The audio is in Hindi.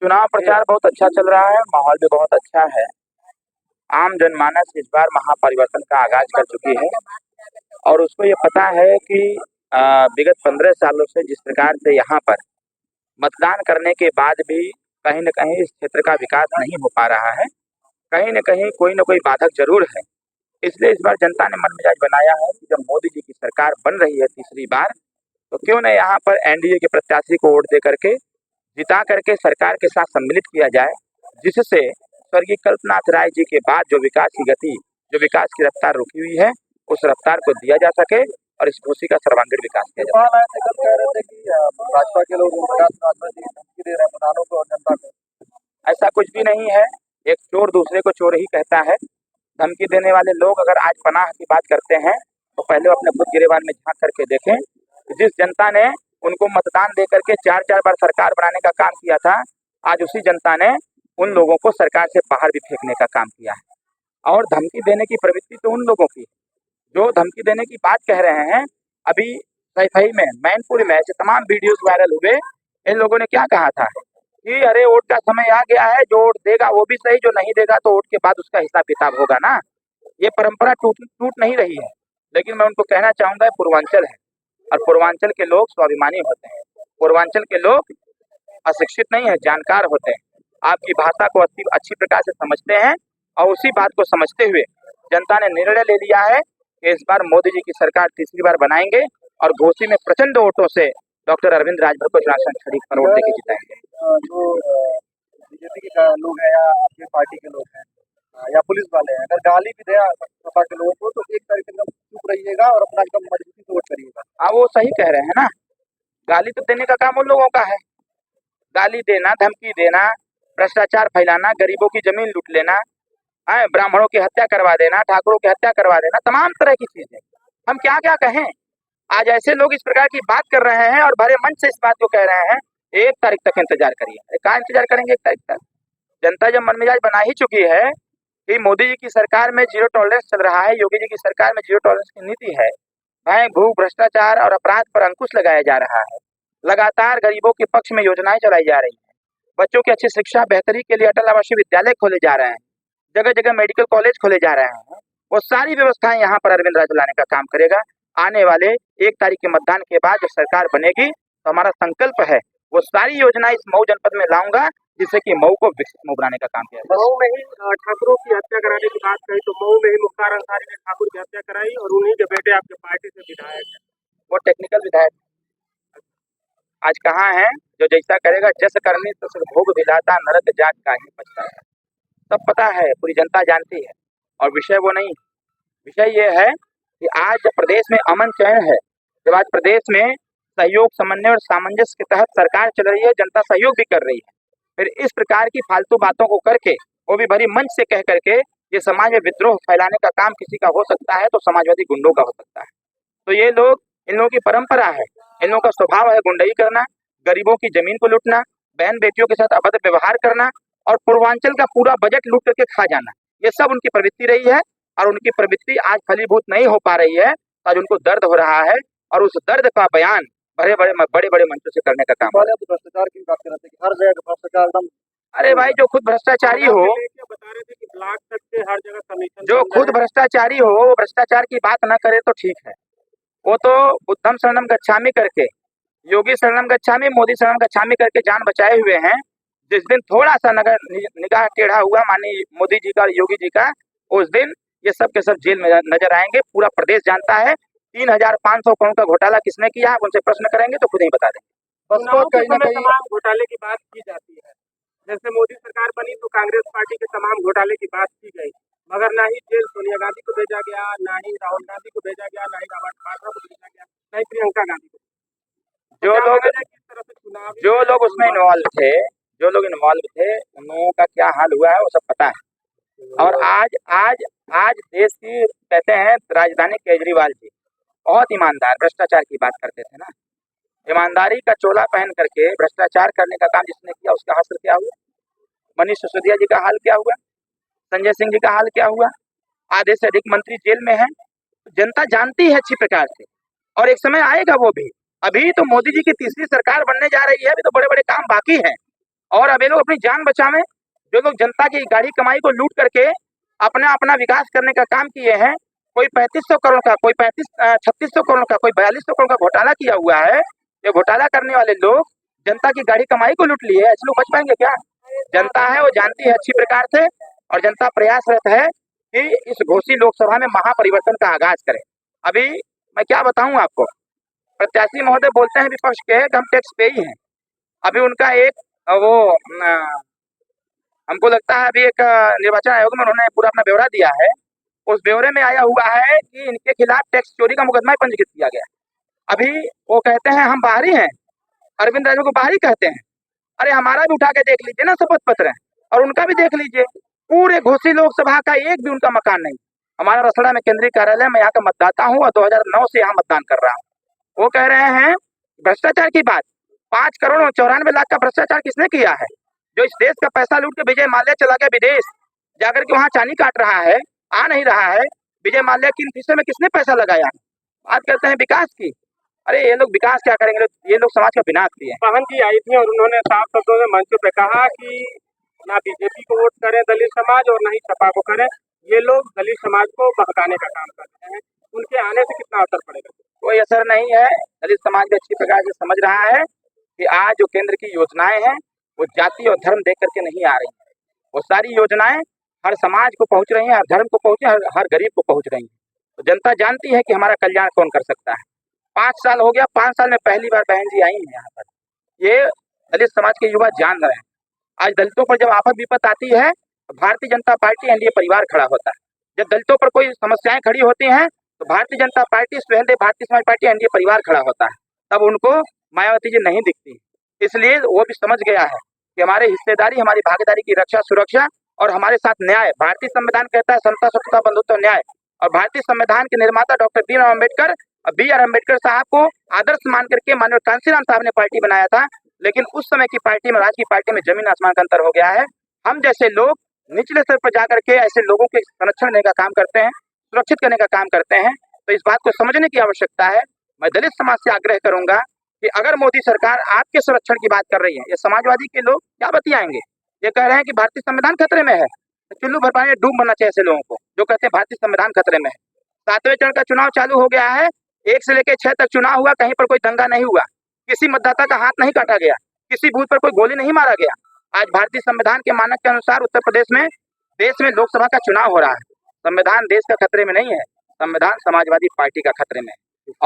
चुनाव प्रचार बहुत अच्छा चल रहा है, माहौल भी बहुत अच्छा है। आम जनमानस इस बार महापरिवर्तन का आगाज कर चुकी है और उसको ये पता है कि विगत 15 सालों से जिस प्रकार से यहाँ पर मतदान करने के बाद भी कहीं न कहीं इस क्षेत्र का विकास नहीं हो पा रहा है। कहीं न कहीं कोई न कोई बाधक ज़रूर है। इसलिए इस बार जनता ने मन मिजाज बनाया है कि जब मोदी जी की सरकार बन रही है तीसरी बार, तो क्यों न यहाँ पर एनडीए के प्रत्याशी को वोट दे करके जिता करके सरकार के साथ सम्मिलित किया जाए, जिससे स्वर्गीय कल्पनाथ राय जी के बाद जो विकास की गति, जो विकास की रफ्तार रुकी हुई है, उस रफ्तार को दिया जा सके और इस घोषी का सर्वांगीण विकास किया जा सके। भाजपा के लोग धमकी दे रहे हैं प्रधानों को और जनता को। ऐसा कुछ भी नहीं है। एक चोर दूसरे को चोर ही कहता है। धमकी देने वाले लोग अगर आज पनाह की बात करते हैं तो पहले अपने खुद गिरेबान में झांक करके देखें। जिस जनता ने उनको मतदान दे करके 4-4 बार सरकार बनाने का काम किया था, आज उसी जनता ने उन लोगों को सरकार से बाहर भी फेंकने का काम किया है। और धमकी देने की प्रवृत्ति तो उन लोगों की जो धमकी देने की बात कह रहे हैं। अभी सैफई में, मैनपुरी में ऐसे तमाम वीडियोस वायरल हुए। इन लोगों ने क्या कहा था कि अरे वोट का समय आ गया है, जो वोट देगा वो भी सही, जो नहीं देगा तो वोट के बाद उसका हिसाब किताब होगा ना। ये परंपरा टूट नहीं रही है। लेकिन मैं उनको कहना चाहूंगा, पूर्वांचल है और पूर्वांचल के लोग स्वाभिमानी होते हैं। पूर्वांचल के लोग अशिक्षित नहीं है, जानकार होते हैं। आपकी भाषा को अच्छी प्रकार से समझते हैं और उसी बात को समझते हुए जनता ने निर्णय ले लिया है कि इस बार मोदी जी की सरकार तीसरी बार बनाएंगे और घोसी में प्रचंड वोटों से डॉक्टर अरविंद राजभर को चुनाव शरीक पर वोट देके जिताएंगे। जो बीजेपी के लोग हैं या आपकी पार्टी के लोग हैं या पुलिस वाले हैं, अगर गाली भी दे सपा के लोगों को तो एक तरीके से चुप रहिएगा और अपना एकदम मजबूती से वोट करिएगा। हाँ, वो सही कह रहे हैं ना। गाली तो देने का काम उन लोगों का है। गाली देना, धमकी देना, भ्रष्टाचार फैलाना, गरीबों की जमीन लूट लेना, ब्राह्मणों की हत्या करवा देना, ठाकुरों की हत्या करवा देना, तमाम तरह की चीजें। हम क्या क्या कहें। आज ऐसे लोग इस प्रकार की बात कर रहे हैं और भरे मन से इस बात को कह रहे हैं 1 तारीख तक इंतजार करिए। कहाँ इंतजार करेंगे 1 तारीख तक? जनता जब मन मिजाज बना ही चुकी है कि मोदी जी की सरकार में जीरो टॉलरेंस चल रहा है, योगी जी की सरकार में जीरो टॉलरेंस की नीति है, भूख, भ्रष्टाचार और अपराध पर अंकुश लगाया जा रहा है, लगातार गरीबों के पक्ष में योजनाएं चलाई जा रही हैं, बच्चों की अच्छी शिक्षा बेहतरी के लिए अटल आवासीय विद्यालय खोले जा रहे हैं, जगह जगह मेडिकल कॉलेज खोले जा रहे हैं। वो सारी व्यवस्थाएं यहाँ पर अरविंद राज लाने का काम करेगा। आने वाले 1 तारीख के मतदान के बाद जब सरकार बनेगी तो हमारा संकल्प है वो सारी योजनाएं इस मऊ जनपद में लाऊंगा, जिससे कि मऊ को विकसित मऊ बनाने का काम किया। मऊ में ही ठाकुरों की हत्या कराने की बात कही तो मऊ में ही मुख्तार अंसारी ने ठाकुर की हत्या कराई और उन्हीं के बेटे आपके पार्टी से विधायक है, वो टेक्निकल विधायक आज कहाँ है? जो जैसा करेगा जस करनी तो भोग विधाता नरक जात का ही पछताएगा। सब पता है, पूरी जनता जानती है। और विषय वो नहीं, विषय ये है कि आज जब प्रदेश में अमन चैन है, जब आज प्रदेश में सहयोग, समन्वय और सामंजस्य के तहत सरकार चल रही है, जनता सहयोग भी कर रही है, फिर इस प्रकार की फालतू बातों को करके, वो भी भरी मंच से कह करके ये समाज में विद्रोह फैलाने का काम किसी का हो सकता है तो समाजवादी गुंडों का हो सकता है। तो ये लोग, इन लोगों की परंपरा है, इन लोगों का स्वभाव है गुंडई करना, गरीबों की जमीन को लूटना, बहन बेटियों के साथ अभद्र व्यवहार करना और पूर्वांचल का पूरा बजट लूट करके खा जाना। ये सब उनकी प्रवृत्ति रही है और उनकी प्रवृत्ति आज फलीभूत नहीं हो पा रही है। आज उनको दर्द हो रहा है और उस दर्द का बयान बड़े बड़े मंचों से करने का काम। भ्रष्टाचार की बात कर रहे थे, हर जगह भ्रष्टाचार एकदम। अरे भाई, जो खुद भ्रष्टाचारी हो, बता रहे थे कि ब्लॉक तक से हर जगह कमीशन, जो खुद भ्रष्टाचारी हो वो भ्रष्टाचार की बात न करे तो ठीक है। वो तो बुद्धम शरणम गच्छामि करके, योगी शरणम गच्छामि, मोदी शरणम गच्छामि करके जान बचाए हुए हैं। जिस दिन थोड़ा सा निगाह टेढ़ा हुआ माननीय मोदी जी का और योगी जी का, उस दिन ये सब के सब जेल में नजर आएंगे। पूरा प्रदेश जानता है 3500 करोड़ का घोटाला किसने किया है। उनसे प्रश्न करेंगे तो खुद ही बता देंगे। तमाम घोटाले की बात की जाती है। जैसे मोदी सरकार बनी तो कांग्रेस पार्टी के तमाम घोटाले की बात की गई, मगर ना ही जेल सोनिया गांधी को भेजा गया, ना ही राहुल गांधी को भेजा गया, ना ही रॉबर्ट वाड्रा को भेजा गया, ना ही प्रियंका गांधी को। जो लोग उसमें इन्वॉल्व थे, उन लोगों का क्या हाल हुआ है वो सब पता है। और आज देश की, कहते हैं राजधानी केजरीवाल जी बहुत ईमानदार, भ्रष्टाचार की बात करते थे ना। ईमानदारी का चोला पहन करके भ्रष्टाचार करने का काम जिसने किया उसका हासिल क्या हुआ? मनीष सिसोदिया जी का हाल क्या हुआ? संजय सिंह जी का हाल क्या हुआ? आधे से अधिक मंत्री जेल में हैं। जनता जानती है अच्छी प्रकार से, और एक समय आएगा वो भी अभी तो मोदी जी की तीसरी सरकार बनने जा रही है, अभी तो बड़े-बड़े काम बाकी हैं और अब ये लोग अपनी जान बचावें। जो लोग जनता की गाढ़ी कमाई को लूट करके अपना-अपना विकास करने का काम किए हैं, कोई 3500 करोड़ का, कोई 3600 करोड़ का, कोई 4200 करोड़ का घोटाला किया हुआ है। ये घोटाला करने वाले लोग जनता की गाढ़ी कमाई को लूट लिए, ऐसे लोग बच पाएँगे क्या? जनता है वो जानती है अच्छी प्रकार से और जनता प्रयासरत है कि इस घोषी लोकसभा में महापरिवर्तन का आगाज करे। अभी मैं क्या बताऊं आपको, प्रत्याशी महोदय बोलते हैं विपक्ष के कि हम टैक्स पे ही हैं। अभी उनका एक वो हमको लगता है अभी एक निर्वाचन आयोग में उन्होंने पूरा अपना ब्यौरा दिया है। उस ब्यौरे में आया हुआ है कि इनके खिलाफ टैक्स चोरी का मुकदमा पंजीकृत किया गया। अभी वो कहते हैं हम बाहरी हैं, अरविंद राजू को बाहरी कहते हैं। अरे हमारा भी उठा के देख लीजिए ना शपथ पत्र और उनका भी देख लीजिए। पूरे घोसी लोकसभा का एक भी उनका मकान नहीं। हमारा रसड़ा में केंद्रीय कार्यालय, मैं यहाँ का मतदाता हूँ और 2009 से यहाँ मतदान कर रहा हूँ। वो कह रहे हैं भ्रष्टाचार की बात, 5 करोड़ और 94 लाख का भ्रष्टाचार किसने किया है? जो इस देश का पैसा लूट के विजय माल्या चला गया विदेश, जाकर के वहाँ चानी काट रहा है, आ नहीं रहा है। विजय माल्या की हिस्से में किसने पैसा लगाया? बात करते हैं विकास की। अरे ये लोग विकास क्या करेंगे, ये लोग समाज का विनाश किए। बहन जी आई थी और उन्होंने साफ शब्दों में मंच पे कहा कि ना बीजेपी को वोट करे दलित समाज और ना ही सपा को करे। ये लोग दलित समाज को बहकाने का काम कर रहे हैं, उनके आने से कितना असर पड़ेगा? कोई असर नहीं है। दलित समाज भी अच्छी प्रकार से समझ रहा है कि आज जो केंद्र की योजनाएं हैं वो जाति और धर्म देख करके नहीं आ रही है। वो सारी योजनाएं हर समाज को पहुंच रही हैं, हर धर्म को पहुंच, हर गरीब को पहुंच रही है। तो जनता जानती है कि हमारा कल्याण कौन कर सकता है। 5 साल हो गया, 5 साल में पहली बार बहन जी आई हैं यहाँ पर। ये दलित समाज के युवा जान रहे हैं। आज दलितों पर जब आफत विपत आती है तो भारतीय जनता पार्टी एनडीए परिवार खड़ा होता है। जब दलितों पर कोई समस्याएं खड़ी होती हैं तो भारतीय जनता पार्टी, स्वयं भारतीय समाज पार्टी एनडीए परिवार खड़ा होता है। तब उनको मायावती जी नहीं दिखती। इसलिए वो भी समझ गया है कि हमारी हिस्सेदारी, हमारी भागीदारी की रक्षा सुरक्षा और हमारे साथ न्याय। भारतीय संविधान कहता है समता, स्वतंत्रता, बंधुत्व, न्याय। और भारतीय संविधान के निर्माता डॉक्टर भीमराव अम्बेडकर, बी.आर. अम्बेडकर साहब को आदर्श मान करके माननीय कांशीराम साहब ने पार्टी बनाया था। लेकिन उस समय की पार्टी में, आज की पार्टी में जमीन आसमान का अंतर हो गया है। हम जैसे लोग निचले स्तर पर जाकर के ऐसे लोगों के संरक्षण करने का काम करते हैं, सुरक्षित करने का काम करते हैं। तो इस बात को समझने की आवश्यकता है। मैं दलित समाज से आग्रह करूंगा कि अगर मोदी सरकार आपके संरक्षण की बात कर रही है, ये समाजवादी के लोग क्या बतियाएंगे? ये कह रहे हैं कि भारतीय संविधान खतरे में है, तो चुल्लू भर पानी डूब मरना चाहिए ऐसे लोगों को जो कहते हैं भारतीय संविधान खतरे में है। 7वें चरण का चुनाव चालू हो गया है, 1 से लेकर 6 तक चुनाव हुआ, कहीं पर कोई दंगा नहीं हुआ, किसी मतदाता का हाथ नहीं काटा गया, किसी बूथ पर कोई गोली नहीं मारा गया। आज भारतीय संविधान के मानक के अनुसार उत्तर प्रदेश में, देश में लोकसभा का चुनाव हो रहा है। संविधान देश का खतरे में नहीं है, संविधान समाजवादी पार्टी का खतरे में है।